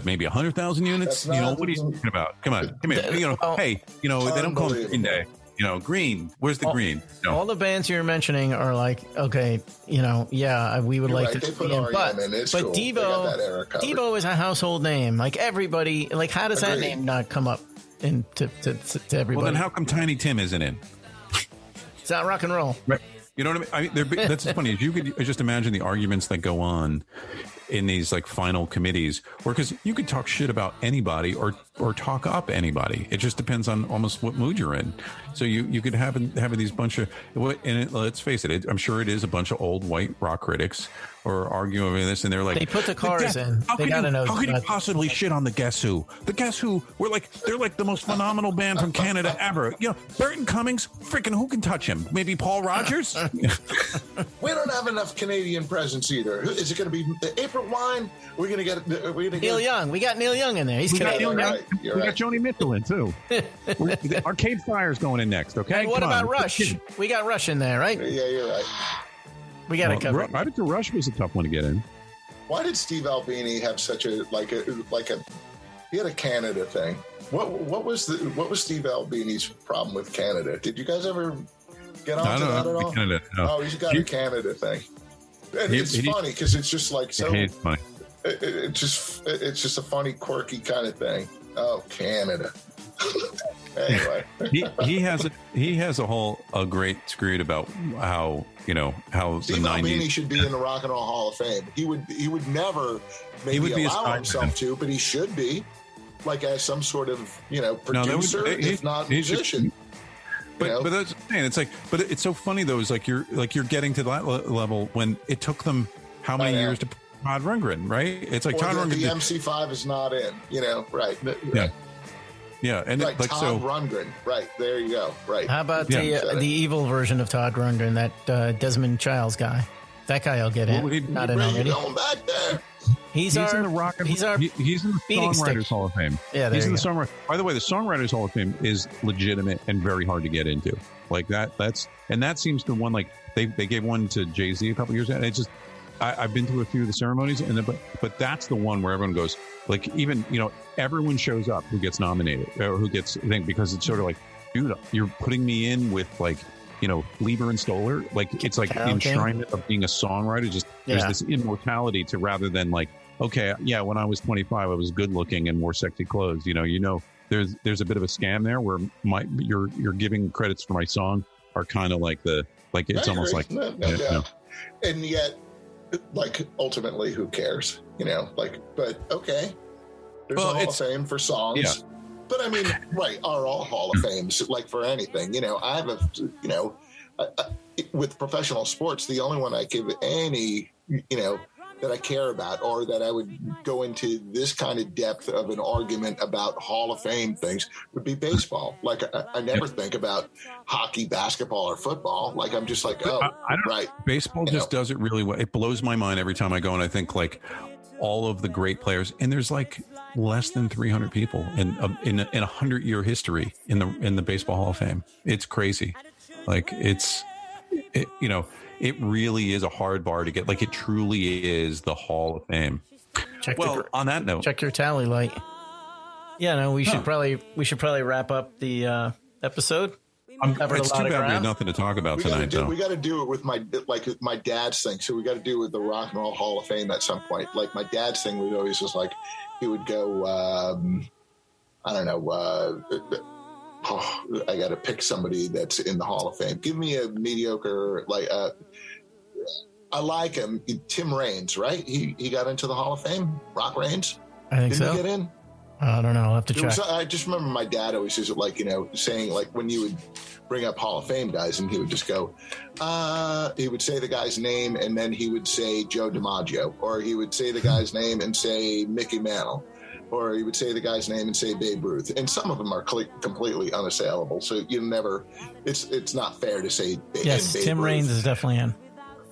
maybe 100,000 units. What are you talking about? Come on, come here. Hey, they don't call it Green Day. Green. Where's the green? No. All the bands you're mentioning are like, okay, yeah, we would like to see him, but cool. Devo is a household name. Like everybody, like how does that name not come up to everybody? Well, then how come Tiny Tim isn't in? It's not rock and roll, right? You know what I mean? That's funny. You could just imagine the arguments that go on in these like final committees, or because you could talk shit about anybody or talk up anybody. It just depends on almost what mood you're in. So you could have these bunch of, and let's face it, I'm sure it is a bunch of old white rock critics or arguing over this, and they're like, they put the cars in. They gotta know. How could you possibly shit on the Guess Who? The Guess Who they're like the most phenomenal band from Canada ever. Burton Cummings, freaking who can touch him? Maybe Paul Rogers. We don't have enough Canadian presence either. Is it going to be the April Wine? We're going to get Neil Young. We got Neil Young in there. He's Canadian. We got Joni Mitchell in too. Arcade Fire's going in next. Okay. And what about Rush? We got Rush in there, right? Yeah, you're right. We got to cover it. I think the Rush was a tough one to get in. Why did Steve Albini have such a he had a Canada thing? What was Steve Albini's problem with Canada? Did you guys ever get onto that at all? Canada, no. Oh, he's got a Canada thing. And it's funny because it's just like so. It's funny. It's just a funny, quirky kind of thing. Oh, Canada. Anyway, he has a great screed about how Steve the Albini 90s should be in the Rock and Roll Hall of Fame. He would never maybe allow himself to, but he should be like as some sort of producer, if not musician. But that's what I'm saying. It's like, but it's so funny though. It's like you're getting to that level when it took them how many years to put Todd Rundgren, right? It's like Todd Rundgren. The MC5 is not in, right? Yeah. Yeah, and right, Todd Rundgren. Right, there you go. Right. How about the evil version of Todd Rundgren, that Desmond Childs guy? That guy will get in. Not in already. Going back there. He's in the Songwriters Hall of Fame. Yeah, he's in the Songwriters. By the way, the Songwriters Hall of Fame is legitimate and very hard to get into. Like that seems to one like they gave one to Jay-Z a couple years ago. And it's just I've been to a few of the ceremonies, but that's the one where everyone goes like even everyone shows up who gets nominated or who gets because it's sort of like, dude, you're putting me in with like Lieber and Stoller, like it's like the enshrinement of being a songwriter. Just there's this immortality to rather than like, okay, yeah, when I was 25, I was good looking and wore sexy clothes. There's a bit of a scam there where you're giving credits for my song are kind of like it's almost like and yet like ultimately who cares, but okay, there's a Hall of Fame for songs. Yeah. But I mean, right, are all Hall of Fames like for anything? I have with professional sports, the only one I give any, that I care about or that I would go into this kind of depth of an argument about Hall of Fame things would be baseball. Like I never think about hockey, basketball, or football. Like I'm just like, right. Baseball just does it really well. It blows my mind every time I go and I think like all of the great players, and there's like less than 300 people in a 100-year history in the Baseball Hall of Fame. It's crazy. Like it really is a hard bar to get. Like it truly is the Hall of Fame. On that note, check your tally light. Yeah, no, we should probably wrap up the episode. It's too bad we have nothing to talk about tonight, though. We got to do it with my dad's thing. So we got to do it with the Rock and Roll Hall of Fame at some point. Like my dad's thing was always just like he would go. I don't know. I got to pick somebody that's in the Hall of Fame. Give me a mediocre I like him. Tim Raines, right? He got into the Hall of Fame. Rock Raines. I think Didn't he get in? I don't know. I'll have to check. I just remember my dad always says saying like when you would bring up Hall of Fame guys, and he would just go, he would say the guy's name and then he would say Joe DiMaggio, or he would say the guy's name and say Mickey Mantle, or he would say the guy's name and say Babe Ruth. And some of them are completely unassailable. So it's not fair to say yes, Babe Tim Ruth. Raines is definitely in.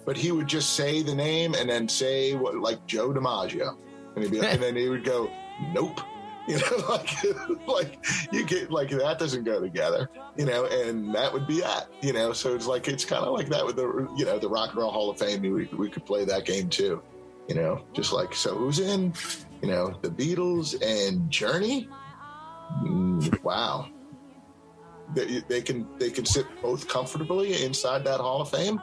But he would just say the name and then say like Joe DiMaggio. And then he would go, nope. Like you get like that doesn't go together, and that would be that, so it's kind of like that with the Rock and Roll Hall of Fame. We could play that game too. You know, just like, so who's in? You know, the Beatles and Journey. Wow. They can sit both comfortably inside that Hall of Fame.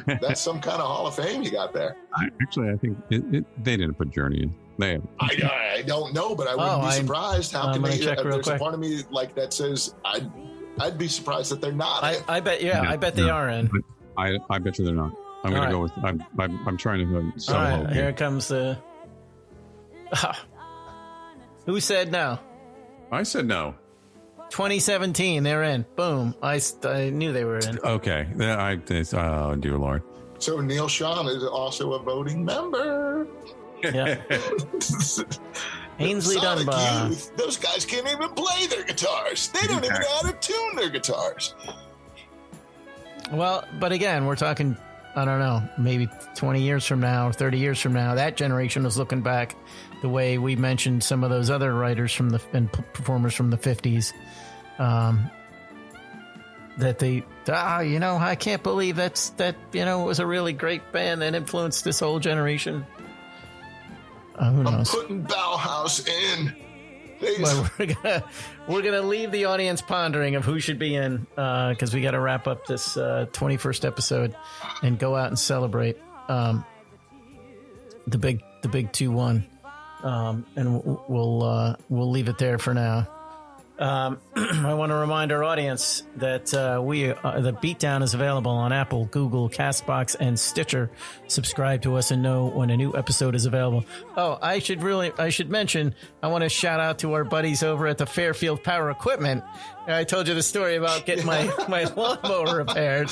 That's some kind of Hall of Fame you got there. I think they didn't put Journey in. I don't know, but I wouldn't be surprised. How can they? There's a part of me like that says I'd be surprised that they're not. I bet. Yeah, I bet they are in. I bet you they're not. I'm going to go with. I'm trying to sell hope. Here comes the. Who said no? I said no. 2017, they're in. Boom. I knew they were in. Okay. Oh, dear Lord. So Neil Sean is also a voting member. Yeah. Ainsley Sonic Dunbar. Youth, those guys can't even play their guitars. They don't even know how to tune their guitars. Well, but again, we're talking, I don't know, maybe 20 years from now, 30 years from now, that generation was looking back the way we mentioned some of those other writers and performers from the 50s. That they, I can't believe that it was a really great band that influenced this whole generation. Who knows? I'm putting Bauhaus in. But we're gonna leave the audience pondering of who should be in, because we got to wrap up this 21st episode and go out and celebrate the big 2-1, and we'll leave it there for now. I want to remind our audience that the Beatdown is available on Apple, Google, Castbox, and Stitcher. Subscribe to us and know when a new episode is available. Oh, I should mention, I want to shout out to our buddies over at the Fairfield Power Equipment. I told you the story about getting my lawnmower repaired.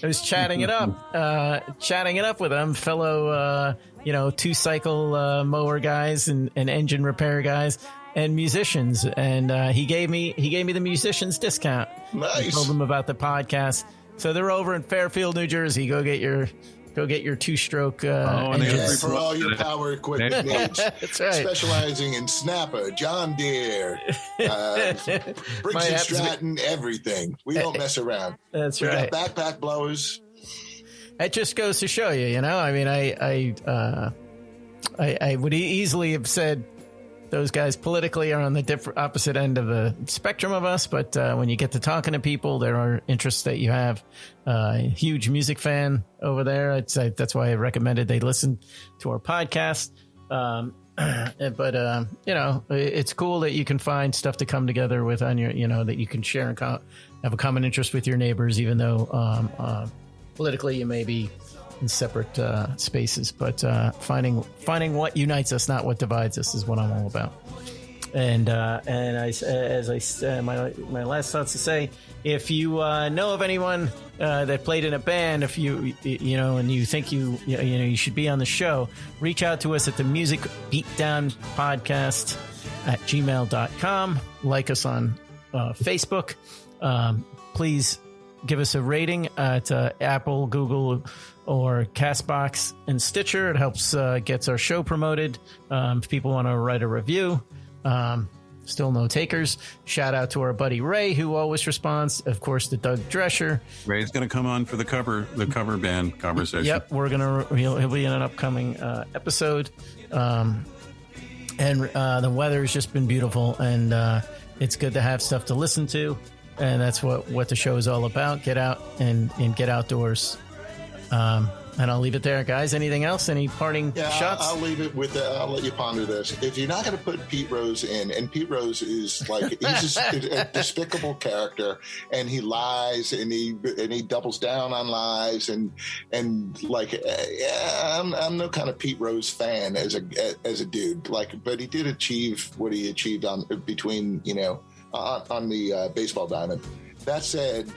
I was chatting it up with them, fellow 2-cycle mower guys and engine repair guys and musicians, and he gave me the musicians discount. Nice. I told them about the podcast, so they're over in Fairfield, New Jersey. Go get your 2-stroke. For all your power equipment needs. That's right. Specializing in Snapper, John Deere, Briggs and Stratton, everything. We don't mess around. That's we right. Got backpack blowers. It just goes to show you, I mean, I would easily have said those guys politically are on the opposite end of the spectrum of us, but when you get to talking to people, there are interests that you have. Huge music fan over there. That's why I recommended they listen to our podcast. But it's cool that you can find stuff to come together with on your, that you can share and have a common interest with your neighbors, even though politically you may be in separate spaces, but finding what unites us, not what divides us, is what I'm all about. And as I said, my last thoughts to say, if you know of anyone that played in a band, if you and you think you should be on the show, reach out to us at the Music Beatdown Podcast at gmail.com. Like us on Facebook. Please give us a rating at Apple, Google, or Castbox and Stitcher. It helps gets our show promoted. If people want to write a review, still no takers. Shout out to our buddy Ray, who always responds. Of course, to Doug Drescher. Ray's going to come on for the cover band conversation. Yep, he'll be in an upcoming episode. And the weather has just been beautiful, and it's good to have stuff to listen to. And that's what the show is all about. Get out and get outdoors. And I'll leave it there, guys. Anything else? Any parting shots? I'll leave it with I'll let you ponder this. If you're not going to put Pete Rose in, and Pete Rose is he's a despicable character, and he lies and he doubles down on lies, and I'm no kind of Pete Rose fan as a dude. But he did achieve what he achieved on the baseball diamond. That said,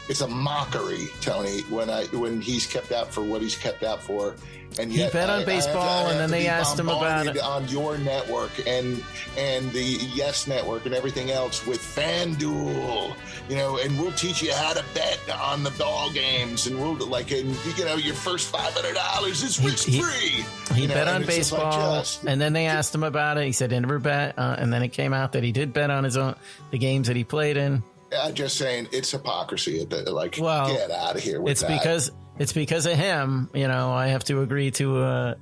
it's a mockery, Tony, when he's kept out for what he's kept out for. And yet, he bet on baseball, and then they asked him about it on your network and the Yes Network and everything else with FanDuel, and we'll teach you how to bet on the ball games, and we'll your first $500 is risk free. He bet on baseball, and then they asked him about it. He said he never bet, and then it came out that he did bet on the games that he played in. I'm just saying it's hypocrisy. Get out of here with that. It's because it's because of him. You know, I have to agree to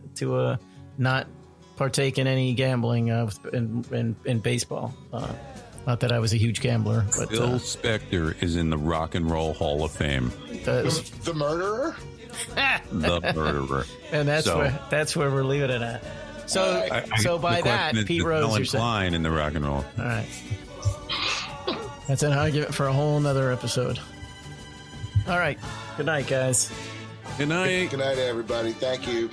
not partake in any gambling in baseball. Not that I was a huge gambler, but Phil Spector is in the Rock and Roll Hall of Fame. The murderer. The murderer. And that's where we're leaving it at. So by that, Pete Rose, you're saying in the Rock and Roll. All right. That's an argument for a whole nother episode. All right. Good night, guys. Good night. Good night, everybody. Thank you.